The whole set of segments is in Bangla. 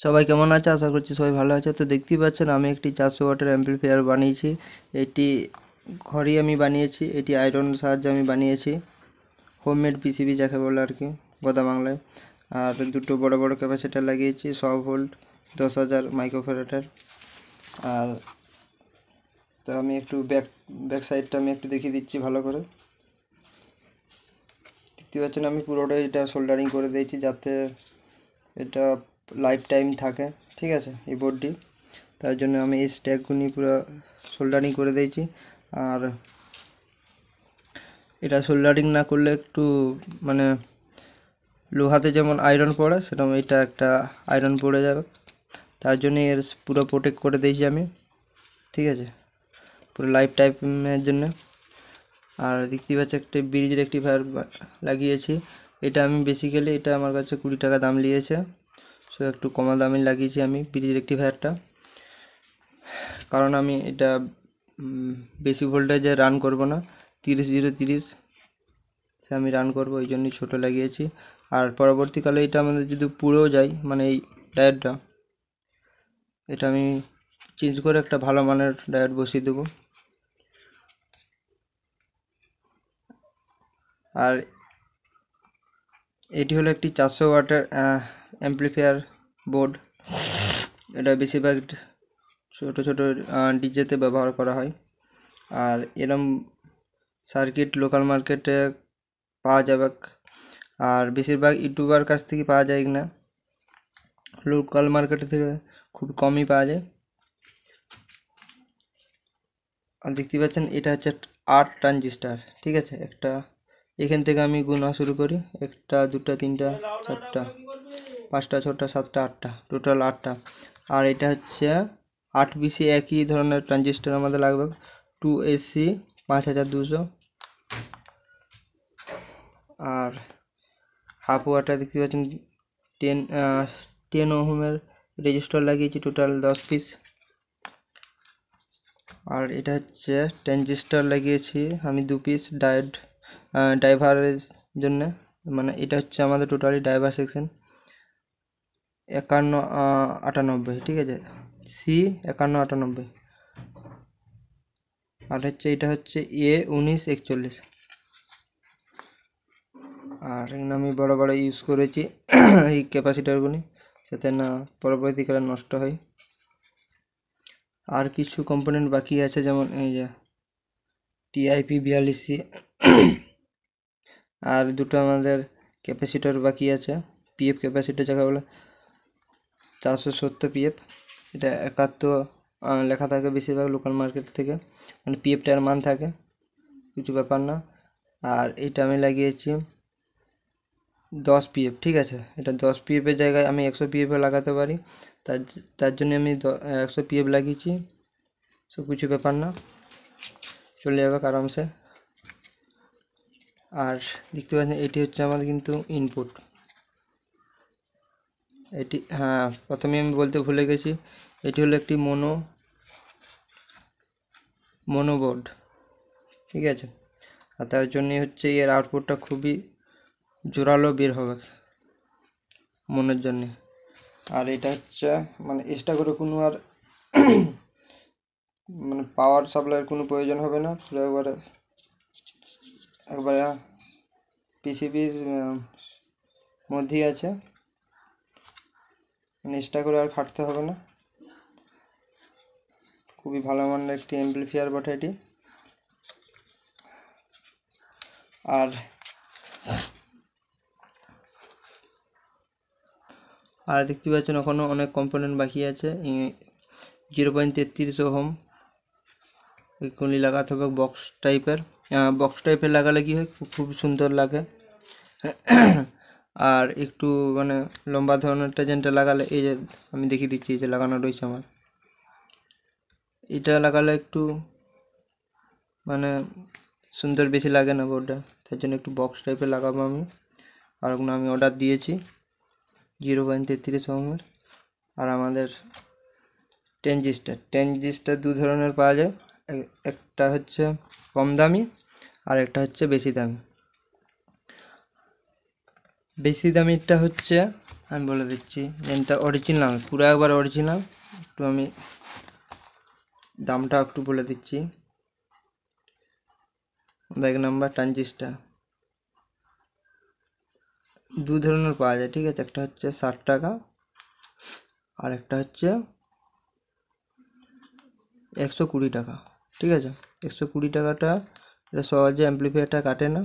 সবাই কেমন আছে? আশা করছি সবাই ভালো আছে। তো দেখতেই পাচ্ছেন আমি একটি 400 ওয়াটের অ্যাম্পলিফায়ার বানিয়েছি। এটি ঘরেই আমি বানিয়েছি। এটি আয়রন সাহায্যে আমি বানিয়েছি। হোমমেড পিসিবি যাকে বলে আর কি গোদা বাংলায়। আর দুটো বড় বড় ক্যাপাসিটার লাগিয়েছি 100 ভোল্ট 10,000 মাইক্রোফ্যারাডের। আর তো আমি একটু ব্যাক সাইডটা আমি একটু দেখিয়ে দিচ্ছি ভালো করে। দেখতে পাচ্ছেন আমি পুরোটাই এটা সোল্ডারিং করে দিয়েছি যাতে এটা লাইফ টাইম থাকে। ঠিক আছে, এই বোর্ডটি তার জন্য আমি এই স্ট্যাকগুলি পুরো সোল্ডারিং করে দিয়েছি। আর এটা সোল্ডারিং না করলে একটু মানে লোহাতে যেমন আয়রন পড়ে সেরকম এটা একটা আয়রন পড়ে যাবে, তার জন্য এর পুরো প্রোটেক্ট করে দিয়েছি আমি। ঠিক আছে, পুরো লাইফ টাইমের জন্য। আর দেখতেই পাচ্ছি একটা ব্রিজ রেক্টিফায়ার লাগিয়েছি। এটা আমি বেসিক্যালি এটা আমার কাছে 20 টাকা দাম নিয়েছে, সো একটু কম দামে লাগিয়েছি আমি ব্রিজ রেক্টিফায়ারটা। কারণ আমি এটা বেশি ভোল্টেজে রান করব না, 30 সে আমি রান করব, ওই জন্যই ছোটো লাগিয়েছি। আর পরবর্তীকালে এটা আমাদের যদি পুড়েও যায় মানে এই ডায়োডটা, এটা আমি চেঞ্জ করে একটা ভালো মানের ডায়োড বসিয়ে দেবো। আর এটি হলো একটি 400 ওয়াটের অ্যাম্পলিফায়ার বোর্ড। এটা বেশিরভাগ ছোট ছোট ডিজেতে ব্যবহার করা হয়। আর এরম সার্কিট লোকাল মার্কেটে পাওয়া যাবে, আর বেশিরভাগ ইউটিউবার কাছ থেকে পাওয়া যায় না, লোকাল মার্কেট থেকে খুব কমই পাওয়া যায়। আর দেখতে পাচ্ছেন এটা হচ্ছে 8 ট্রানজিস্টার। ঠিক আছে, একটা এখান থেকে আমি গুণা শুরু করি, একটা দুটা তিনটা চারটা পাঁচটা ছটা সাতটা আটটা, টোটাল 8টা। আর এটা হচ্ছে 8 BC একই ধরনের ট্রানজিস্টার আমাদের লাগবে, 2AC 5200। আর হাফ ওয়াটটা দেখতে পাচ্ছেন 10 ওহমের রেজিস্টার লাগিয়েছি, টোটাল 10 পিস। আর এটা হচ্ছে ট্রানজিস্টার লাগিয়েছি আমি 2 পিস ডায়োড ড্রাইভারের জন্য, মানে এটা হচ্ছে আমাদের টোটালি ড্রাইভার সেকশন 5198। ঠিক আছে, C 5198। আর হচ্ছে এটা হচ্ছে A1941। আর এখানে আমি বড় বড় ইউজ করেছি এই ক্যাপাসিটারগুলি, যাতে না পরবর্তীকালে নষ্ট হয়। আর কিছু কম্পোনেন্ট বাকি আছে, যেমন এই যে TIP42C। আর দুটো আমাদের ক্যাপাসিটর বাকি আছে, PF ক্যাপাসিটর যাকে বলে 470 PF। এটা 71 লেখা থাকে বেশিরভাগ লোকাল মার্কেট থেকে, মানে PFটার মান থাকে, কিছু ব্যাপার না। আর এটা আমি লাগিয়েছি 10 PF। ঠিক আছে, এটা 10 PF এর জায়গায় আমি 100 PF লাগাতে পারি, তার তার জন্য আমি 100 PF লাগিয়েছি। সব কিছু ব্যাপার না, চলে যাবে আরামসে। আর দেখতে পাচ্ছেন এটি হচ্ছে আমাদের কিন্তু ইনপুট। এটি, হ্যাঁ প্রথমে আমি বলতে ভুলে গেছি, এটি হলো একটি মনোবোর্ড। ঠিক আছে, আর তার জন্যই হচ্ছে এর আউটপুটটা খুবই জোরালো বের হবে মনের জন্যে। আর এটা হচ্ছে মানে এক্সট্রা করে কোনো আর মানে পাওয়ার সাপ্লাইয়ের কোনো প্রয়োজন হবে না, পুরো একবারে পিসিবির মধ্যেই আছে, মানে এক্সট্রা করে আর খাটতে হবে না। খুবই ভালো মানের একটি অ্যাম্পলিফায়ার বটে এটি। আর আর দেখতে পাচ্ছেন এখনও অনেক কম্পোনেন্ট বাকি আছে। 0.33 ওহম এগুলি লাগাতে হবে বক্স টাইপের লাগালে কি হয়, খুব সুন্দর লাগে। আর একটু মানে লম্বা ধরনেরটা যেটা লাগালে, এই যে আমি দেখিয়ে দিচ্ছি, এই যে লাগানো রয়েছে আমার, এটা লাগালে একটু মানে সুন্দর বেশি লাগে না বোর্ডটা, তার জন্য একটু বক্স টাইপের লাগাবো আমি। আর ওগুলো আমি অর্ডার দিয়েছি 0.33 ওহমের। আর আমাদের ট্রানজিস্টার দু ধরনের পাওয়া যায়, একটা হচ্ছে কম দামি আর একটা হচ্ছে বেশি দামি। বেশি দামিটা হচ্ছে আমি বলে দিচ্ছি, এটা অরিজিনাল, পুরো একবার অরিজিনাল। একটু আমি দামটা একটু বলে দিচ্ছি। 1 নাম্বার ট্রানজিস্টার দু ধরনের পাওয়া যায়, ঠিক আছে। একটা হচ্ছে 60 টাকা, আর একটা হচ্ছে 120 টাকা, ঠিক আছে। 120 টাকাটা এটা সহজে অ্যাম্প্লিফায়ারটা কাটে না,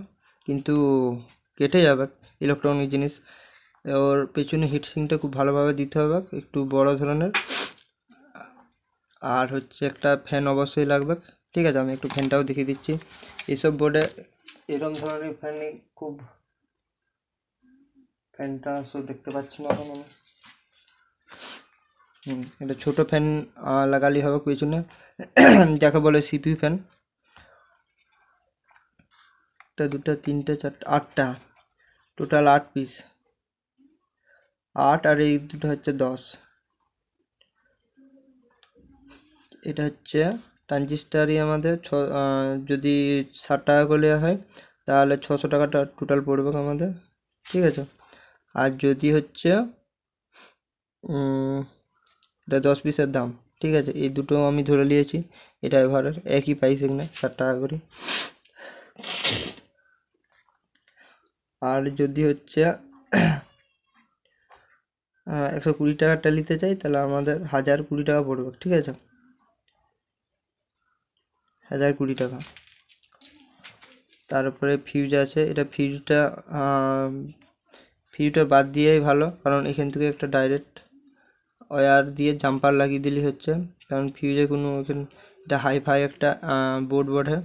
কিন্তু কেটে যাবে, ইলেকট্রনিক জিনিস। ওর পেছনে হিটসিংটা খুব ভালোভাবে দিতে হবে, একটু বড় ধরনের। আর হচ্ছে একটা ফ্যান অবশ্যই লাগবে, ঠিক আছে। আমি একটু ফ্যানটাও দেখিয়ে দিচ্ছি। এইসব বোর্ডে এরকম ধরনের ফ্যানই খুব, ফ্যানটা সব দেখতে পাচ্ছি না এখন আমি। এটা ছোট ফ্যান লাগালেই হবে পেছনে, যাকে বলে সিপিইউ ফ্যান। একটা, দুটা, তিনটে, চারটে, 8টা, টোটাল 8 পিস। 8 আর এই দুটো হচ্ছে 10। এটা হচ্ছে ট্রানজিস্টারই আমাদের যদি 60 টাকা করে হয় তাহলে 600 টাকাটা টোটাল পড়বে আমাদের, ঠিক আছে। আর যদি হচ্ছে এটা 10 পিসের দাম, ঠিক আছে। এই দুটো আমি ধরে নিয়েছি, এটা এভারের একই প্রাইস, এখানে 60 টাকা করে। আর যদি হচ্ছে 120 টাকারটা নিতে চাই তাহলে আমাদের 1020 টাকা পড়বে, ঠিক আছে। 1020 টাকা। তারপরে ফিউজ আছে, এটা ফিউজটা বাদ দিয়েই ভালো, কারণ এখান থেকে একটা ডাইরেক্ট ওয়্যার দিয়ে জাম্পার লাগিয়ে দিলেই হচ্ছে, কারণ ফিউজে কোনো এটা হাই ফাই একটা বোর্ড বটে,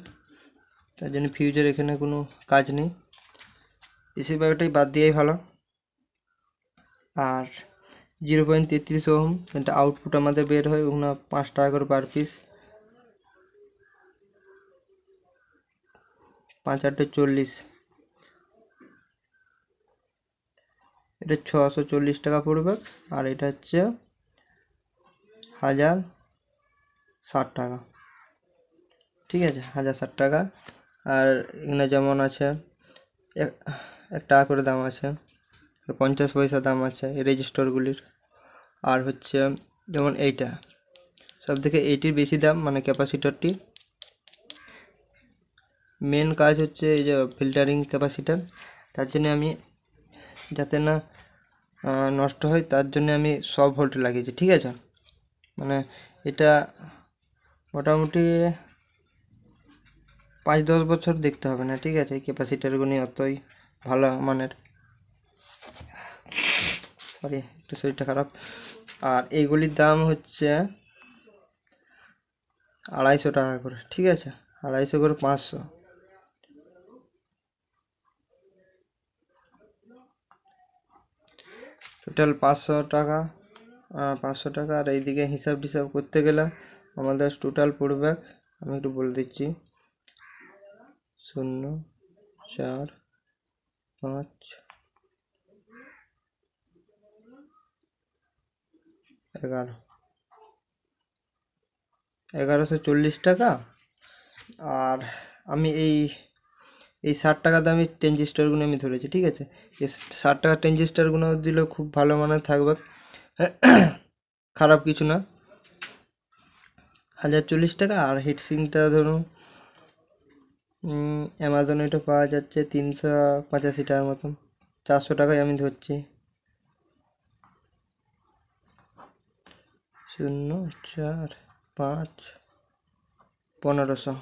তার জন্য ফিউজের এখানে কোনো কাজ নেই, এসি ব্যাগটাই বাদ দিয়েই ভালো। আর 0.33 ওহম এটা আউটপুট আমাদের বের হয়, ওখানে 5 টাকা করে পার পিস। 5 8 40, এটা 640 টাকা পড়বে। আর এটা হচ্ছে 1060 টাকা, ঠিক আছে। 1060 টাকা। আর এখানে যেমন আছে 1 টাকা করে দাম আছে, 50 পয়সা দাম আছে এই রেজিস্টারগুলির। আর হচ্ছে যেমন এইটা সব থেকে এইটির বেশি দাম, মানে ক্যাপাসিটরটি। মেন কাজ হচ্ছে এই যে ফিল্টারিং ক্যাপাসিটার, তার জন্য আমি যাতে না নষ্ট হয় তার জন্য আমি 100 ভোল্ট লাগিয়েছি, ঠিক আছে। মানে এটা মোটামুটি 5-10 বছর দেখতে হবে না, ঠিক আছে। এই ক্যাপাসিটারগুলি অতই ভালো মানের, সরি একটু শরীরটা খারাপ। আর এইগুলির দাম হচ্ছে 250 টাকা করে, ঠিক আছে। 250 করে 500, টোটাল 500 টাকা। 500 টাকা। আর এইদিকে হিসাব টিসাব করতে গেলে আমাদের টোটাল পড়বে, আমি একটু বলে দিচ্ছি, 0 4 5 11, 1140 টাকা। আর আমি এই 60 টাকা দামি ট্রানজিস্টারগুলো আমি ধরেছি, ঠিক আছে। এই 60 টাকা ট্রানজিস্টারগুলো দিলেও খুব ভালো মানের থাকবে, খারাপ কিছু না। 1040 টাকা। আর হিটসিংটা ধরুন অ্যামাজনে এটা পাওয়া যাচ্ছে 385 টাকার মতন, 400 টাকায় আমি ধরছি। 0 4 5 1500,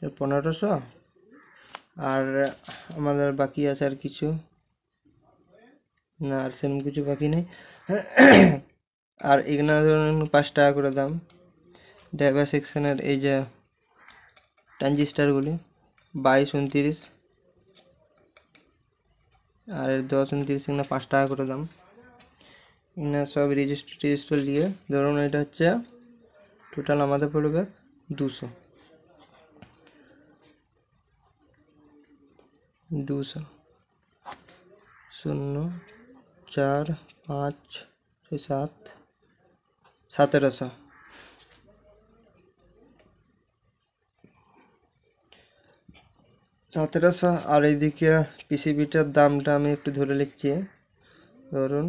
1500। আর আমাদের বাকি আছে আর কিছু না, আর সেরকম কিছু বাকি নেই। আর এখানে ধরুন 5 টাকা করে দাম ড্রাইভার সেকশনের এই যে ট্রানজিস্টারগুলি, 22 29 আর 10 29 এখানে 5 টাকা করে দাম। এখানে সব রেজিস্টার নিয়ে ধরুন এটা হচ্ছে টোটাল আমাদের পড়বে 200, 0 4 5 6 7 1700। 1700, আর এইদিকে পিসিবিটার দামটা আমি একটু ধরে লিখছি, ধরুন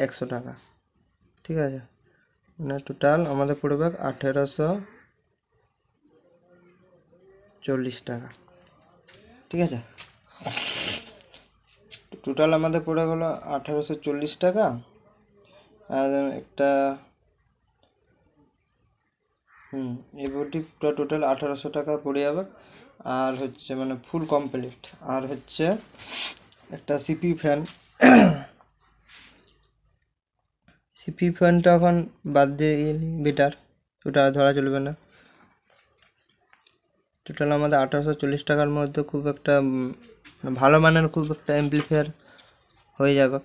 100 টাকা, ঠিক আছে। মানে টোটাল আমাদের পড়বে 1840 টাকা, ঠিক আছে। টোটাল আমাদের পড়ে গেলো 1840 টাকা। আর একটা এই বইটি টোটাল 1800 টাকা পড়ে যাবে। আর হচ্ছে মানে ফুল কমপ্লিট। আর হচ্ছে একটা সিপি ফ্যান, সিপি ফ্যানটা এখন বাদ দিয়ে বেটার, ওটা ধরা চলবে না। টোটাল আমাদের 1840 টাকার মধ্যে খুব একটা ভালো মানের খুব একটা অ্যাম্পলিফায়ার হয়ে যাবে।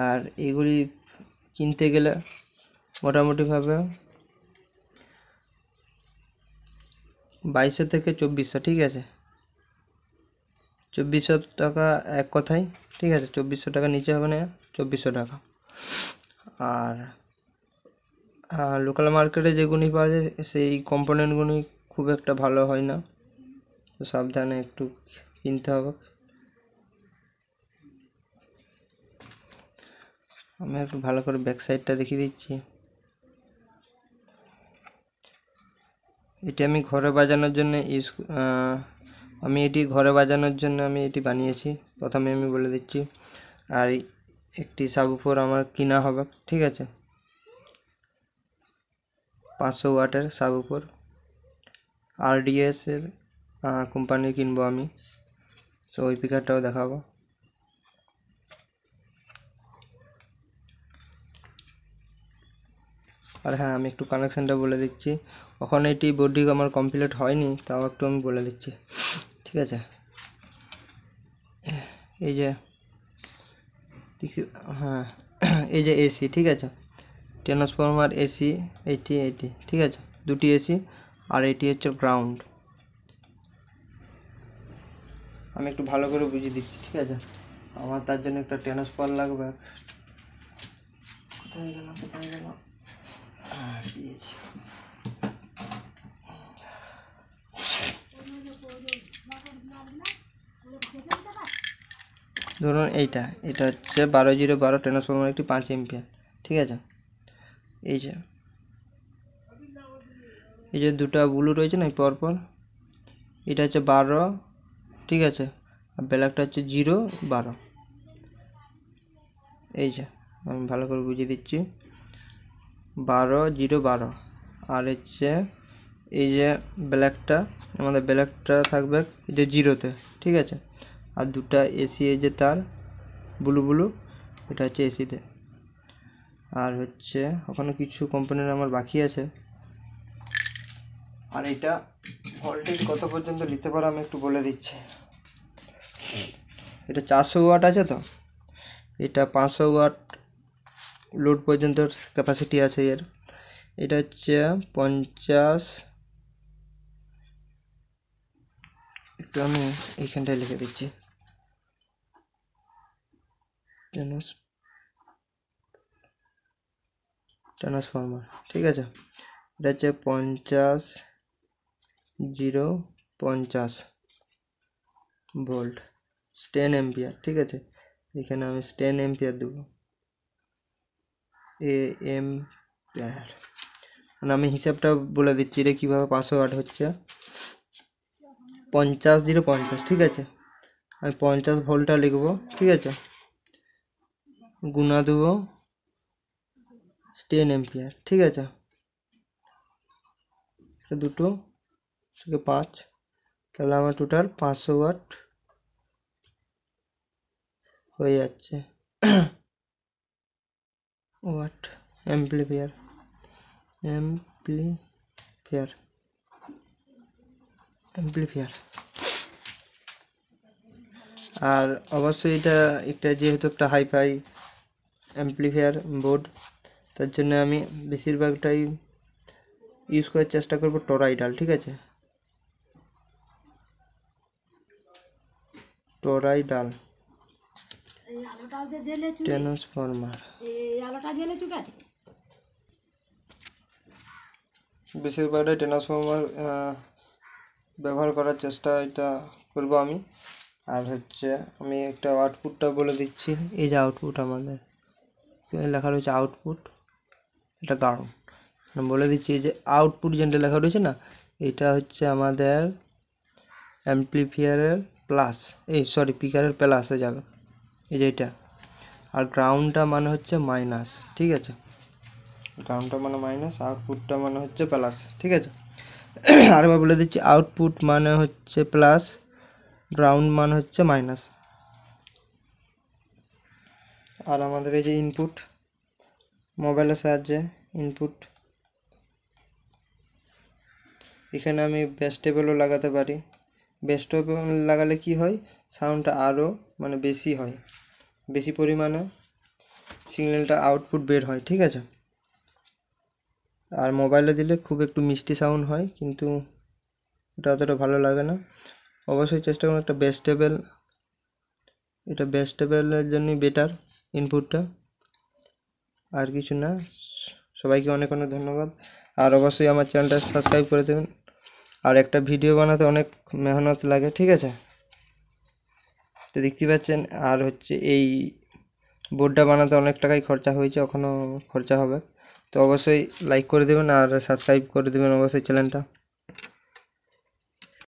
আর এগুলি কিনতে গেলে মোটামুটিভাবে 2200 থেকে 2400, ঠিক আছে। 2400 টাকা এক কথায়, ঠিক আছে। 2400 টাকা নিচে হবে না, 2400 টাকা। আর লোকাল মার্কেটে যেগুলি পাওয়া যায় সেই কম্পোনেন্টগুলি খুব একটা ভালো হয় না, তো সাবধানে একটু কিনতে হবে। আমি একটু ভালো করে ব্যাক সাইডটা দেখিয়ে দিচ্ছি। এটি আমি ঘরে বাজানোর জন্য আমি এটি বানিয়েছি, প্রথমে আমি বলে দিচ্ছি। আর একটি সাবউফার আমার কিনা হবে, ঠিক আছে। 500 ওয়াটের সাবউফার, RDS এর কোম্পানির কিনবো আমি, সো ওই পিকারটাও দেখাবো। আর হ্যাঁ, আমি একটু কানেকশানটা বলে দিচ্ছি। ওখানে এটি বডি আমার কমপ্লিট হয়নি, তাও একটু আমি বলে দিচ্ছি, ঠিক আছে। এই যে হ্যাঁ, এই যে এসি, ঠিক আছে। ট্রান্সফরমার এসি, এইটি, ঠিক আছে। দুটি এসি, আর এটি হচ্ছে গ্রাউন্ড। আমি একটু ভালো করে বুঝিয়ে দিচ্ছি, ঠিক আছে। আমার তার জন্য একটা ট্রান্সফর লাগবে। কোথায় গেল দিয়েছি। ধরুন এটা হচ্ছে 12012 ট্রান্সফরমার, একটি 5 এম্পিয়ার, ঠিক আছে। এই যে দুটো ব্লু রয়েছে না পরপর, এটা হচ্ছে 12, ঠিক আছে। আর ব্ল্যাকটা হচ্ছে 012। এই যে আমি ভালো করে বুঝিয়ে দিচ্ছি, 12 0 12। আর হচ্ছে এই যে ব্ল্যাকটা, আমাদের ব্ল্যাকটা থাকবে এই যে 0-তে, ঠিক আছে। আর দুটা এসি, এই যে তার ব্লু, এটা হচ্ছে এসিতে। আর হচ্ছে ওখানে কিছু কম্পোনেন্ট আমার বাকি আছে। আর এটা ভোল্টেজ কত পর্যন্ত নিতে পারো আমি একটু বলে দিচ্ছি। এটা 400 ওয়াট আছে, তো এটা 500 ওয়াট লোড পর্যন্ত ক্যাপাসিটি আছে এর। এটা হচ্ছে 50, একটু আমি এইখানটায় লিখে দিচ্ছি, ট্রান্সফরমার, ঠিক আছে। এটা হচ্ছে 50 0 50 ভোল্ট, 10 এম্পিয়ার, ঠিক আছে। এখানে আমি 10 এম্পিয়ার দেবো, এম্পিয়ার। মানে আমি হিসাবটা বলে দিচ্ছি এটা কীভাবে 500 ওয়াট হচ্ছে। 50 0 50, ঠিক আছে। আমি 50 ভোল্টটা লিখবো, ঠিক আছে, গুণা দেবো 10 এম্পিয়ার, ঠিক আছে। দুটো থেকে 5, তাহলে আমার টোটাল 500 ওয়াট হয়ে যাচ্ছে। ওয়াট অ্যাম্পলিফায়ার, আর অবশ্যই এটা যেহেতু একটা হাইফাই অ্যাম্পলিফায়ার বোর্ড, তার জন্য আমি বেশিরভাগটাই ইউজ করার চেষ্টা করব টরাইডাল, ঠিক আছে। টরাইডাল ট্রান্সফরমার, বেশিরভাগটাই ট্রান্সফরমার ব্যবহার করার চেষ্টা এটা করব আমি। আর হচ্ছে আমি একটা আউটপুটটা বলে দিচ্ছি। এই যে আউটপুট আমাদের লেখা রয়েছে আউটপুট, এটা গ্রাউন্ড। বলে দিচ্ছি এই যে আউটপুট যেটা লেখা রয়েছে না, এটা হচ্ছে আমাদের অ্যাম্পলিফায়ারের প্লাস, স্পিকারের প্লাসে যাবে, এই যে এটা। আর গ্রাউন্ডটা মানে হচ্ছে মাইনাস, ঠিক আছে? গ্রাউন্ডটা মানে মাইনাস, আউটপুটটা মানে হচ্ছে প্লাস, ঠিক আছে? আরেকবার বলে দিচ্ছি, আউটপুট মানে হচ্ছে প্লাস, গ্রাউন্ড মানে হচ্ছে মাইনাস। আর আমাদের এই যে ইনপুট, মোবাইলের সাহায্যে ইনপুট, এখানে আমি বেস টেবলও লাগাতে পারি। বেস টেবল লাগালে কি হয়, সাউন্ডটা আরও মানে বেশি হয়, বেশি পরিমাণে সিগন্যালটা আউটপুট বের হয়, ঠিক আছে? আর মোবাইলে দিলে খুব একটু মিষ্টি সাউন্ড হয়, কিন্তু এটা অতটা ভালো লাগে না। অবশ্যই চেষ্টা করুন একটা বেস টেবল, এটা বেস টেবলের জন্যই বেটার ইনপুটটা, আর কিছু না। সবাইকে অনেক অনেক ধন্যবাদ। আর অবশ্যই আমার চ্যানেলটা সাবস্ক্রাইব করে দেবেন। আর একটা ভিডিও বানাতে অনেক মেহনত লাগে, ঠিক আছে? তো দেখতে পাচ্ছেন। আর হচ্ছে এই বোর্ডটা বানাতে অনেক টাকাই খরচা হয়েছে, এখনও খরচা হবে। তো অবশ্যই লাইক করে দেবেন আর সাবস্ক্রাইব করে দেবেন অবশ্যই চ্যানেলটা।